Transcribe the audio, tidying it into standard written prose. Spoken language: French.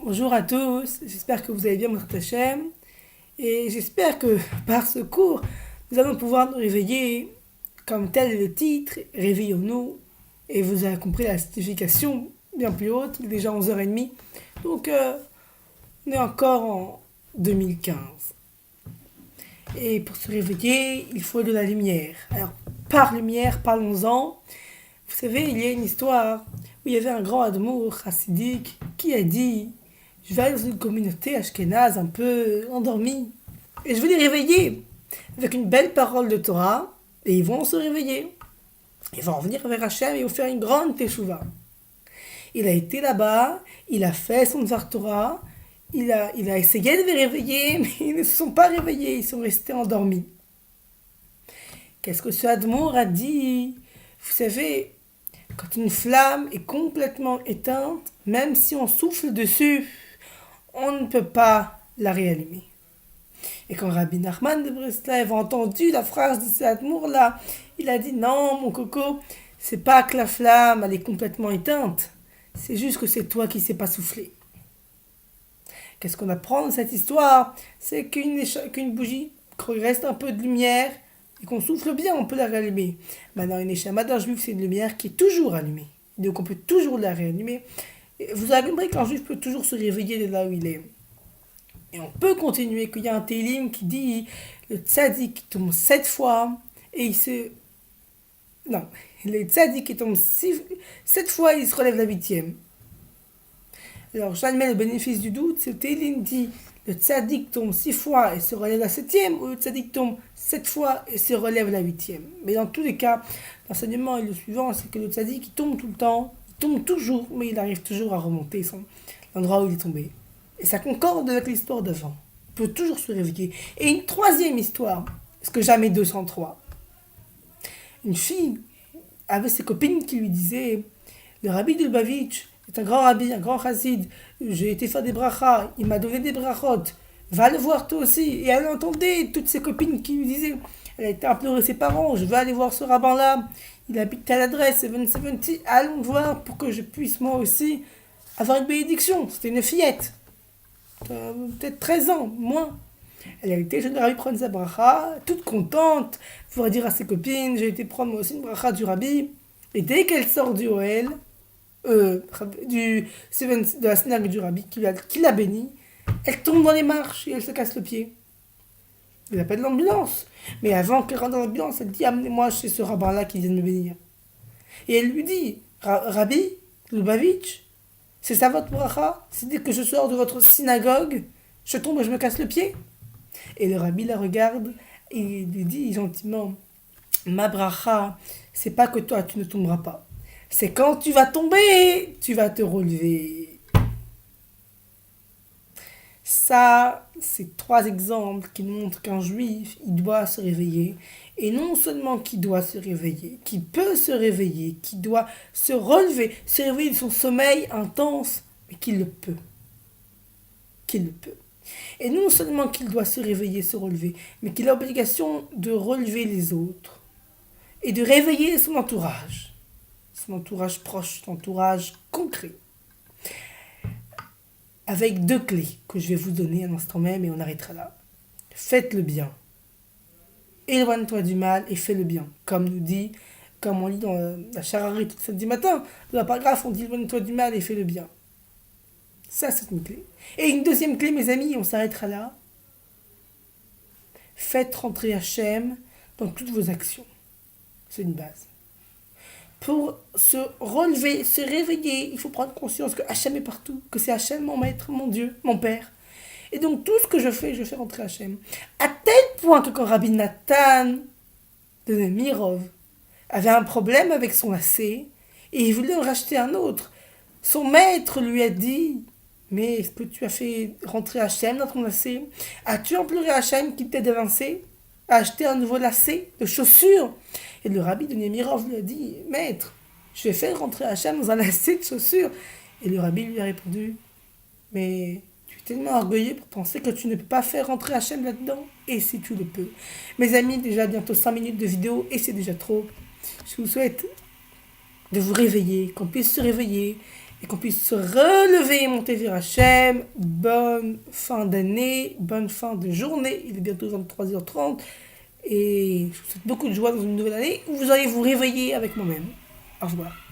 Bonjour à tous, j'espère que vous allez bien, mon Hachem, et j'espère que par ce cours, nous allons pouvoir nous réveiller, comme tel est le titre, Réveillons-nous, et vous avez compris la signification bien plus haute, il est déjà 11h30, donc on est encore en 2015. Et pour se réveiller, il faut de la lumière. Alors, par lumière, parlons-en. Vous savez, il y a une histoire où il y avait un grand admour chassidique qui a dit: je vais aller dans une communauté ashkénaze un peu endormie et je vais les réveiller avec une belle parole de Torah, et ils vont se réveiller. Ils vont revenir vers Hachem et ils vont faire une grande teshuva. Il a été là-bas, il a fait son Dvar Torah, il a essayé de les réveiller, mais ils ne se sont pas réveillés, ils sont restés endormis. Qu'est-ce que ce admour a dit? Vous savez, quand une flamme est complètement éteinte, même si on souffle dessus, on ne peut pas la réallumer. Et quand Rabbi Nachman de Breslev a entendu la phrase de cet admour-là, il a dit: non, mon coco, c'est pas que la flamme elle est complètement éteinte, c'est juste que c'est toi qui sais pas souffler. Qu'est-ce qu'on apprend de cette histoire? C'est qu'une bougie, quand il reste un peu de lumière et qu'on souffle bien, on peut la rallumer. Maintenant, une échama d'un juif, c'est une lumière qui est toujours allumée. Donc on peut toujours la réallumer. Et vous avez compris qu'un juif peut toujours se réveiller de là où il est. Et on peut continuer, qu'il y a un télim qui dit: le tzaddik tombe 7 fois et il se... Non, le tzaddik qui tombe 7 fois et il se relève la 8e. Alors j'admets le bénéfice du doute, ce télim dit: le tzaddik tombe 6 fois et se relève la 7e, ou le tzaddik tombe 7 fois et se relève la 8e. Mais dans tous les cas, l'enseignement est le suivant, c'est que le tzaddik il tombe tout le temps, il tombe toujours, mais il arrive toujours à remonter l'endroit où il est tombé. Et ça concorde avec l'histoire d'avant. On peut toujours se réveiller. Et une troisième histoire, parce que jamais 203. Une fille avait ses copines qui lui disaient: le rabbi de Lubavitch est un grand rabbi, un grand chassid. J'ai été faire des brachas, il m'a donné des brachot. Va le voir toi aussi. Et elle entendait toutes ses copines qui lui disaient, elle a été implorer ses parents: je vais aller voir ce rabbin-là, il habite à l'adresse 770, allons voir pour que je puisse moi aussi avoir une bénédiction. C'était une fillette. Peut-être 13 ans, moins. Elle a été jeune rabbi prendre sa bracha, toute contente, pour dire à ses copines: j'ai été prendre moi aussi une bracha du rabbi. Et dès qu'elle sort du Oel, de la synagogue du rabbi, qui l'a béni, elle tombe dans les marches et elle se casse le pied. Elle appelle l'ambulance. Mais avant qu'elle rentre dans l'ambulance, elle dit: amenez-moi chez ce rabbin-là qui vient de me bénir. Et elle lui dit: Rabbi Lubavitch, c'est ça votre bracha? C'est dès que je sors de votre synagogue, je tombe et je me casse le pied? Et le rabbi la regarde et lui dit gentiment: ma bracha, c'est pas que toi tu ne tomberas pas. C'est quand tu vas tomber, tu vas te relever. Ça, c'est 3 exemples qui montrent qu'un juif, il doit se réveiller. Et non seulement qu'il doit se réveiller, qu'il peut se réveiller, qu'il doit se réveiller de son sommeil intense, mais qu'il le peut. Qu'il le peut. Et non seulement qu'il doit se réveiller, se relever, mais qu'il a l'obligation de relever les autres et de réveiller son entourage proche, son entourage concret. Avec 2 clés que je vais vous donner à l'instant même et on arrêtera là. Faites le bien. Éloigne-toi du mal et fais le bien. Comme on lit dans la Charari tout samedi matin, dans la paragraphe, on dit: éloigne-toi du mal et fais le bien. Ça, c'est une clé. Et une deuxième clé, mes amis, on s'arrêtera là. Faites rentrer Hachem dans toutes vos actions. C'est une base. Pour se relever, se réveiller, il faut prendre conscience que Hachem est partout, que c'est Hachem mon maître, mon Dieu, mon Père. Et donc tout ce que je fais rentrer Hachem. À tel point que quand Rabbi Nathan de Nemirov avait un problème avec son lacet et il voulait en racheter un autre, son maître lui a dit: mais est-ce que tu as fait rentrer Hachem dans ton lacet? As-tu imploré Hachem qui t'aide à acheter un nouveau lacet de chaussures? Et le rabbi de Nemirov lui a dit: maître, je vais faire rentrer Hachem dans un lacet de chaussures. Et le rabbi lui a répondu: mais tu es tellement orgueilleux pour penser que tu ne peux pas faire rentrer Hachem là-dedans. Et si tu le peux. Mes amis, déjà bientôt 5 minutes de vidéo et c'est déjà trop. Je vous souhaite de vous réveiller, qu'on puisse se réveiller et qu'on puisse se relever et monter vers Hachem. Bonne fin d'année, bonne fin de journée. Il est bientôt 23h30 et je vous souhaite beaucoup de joie dans une nouvelle année où vous allez vous réveiller avec moi-même. Au revoir.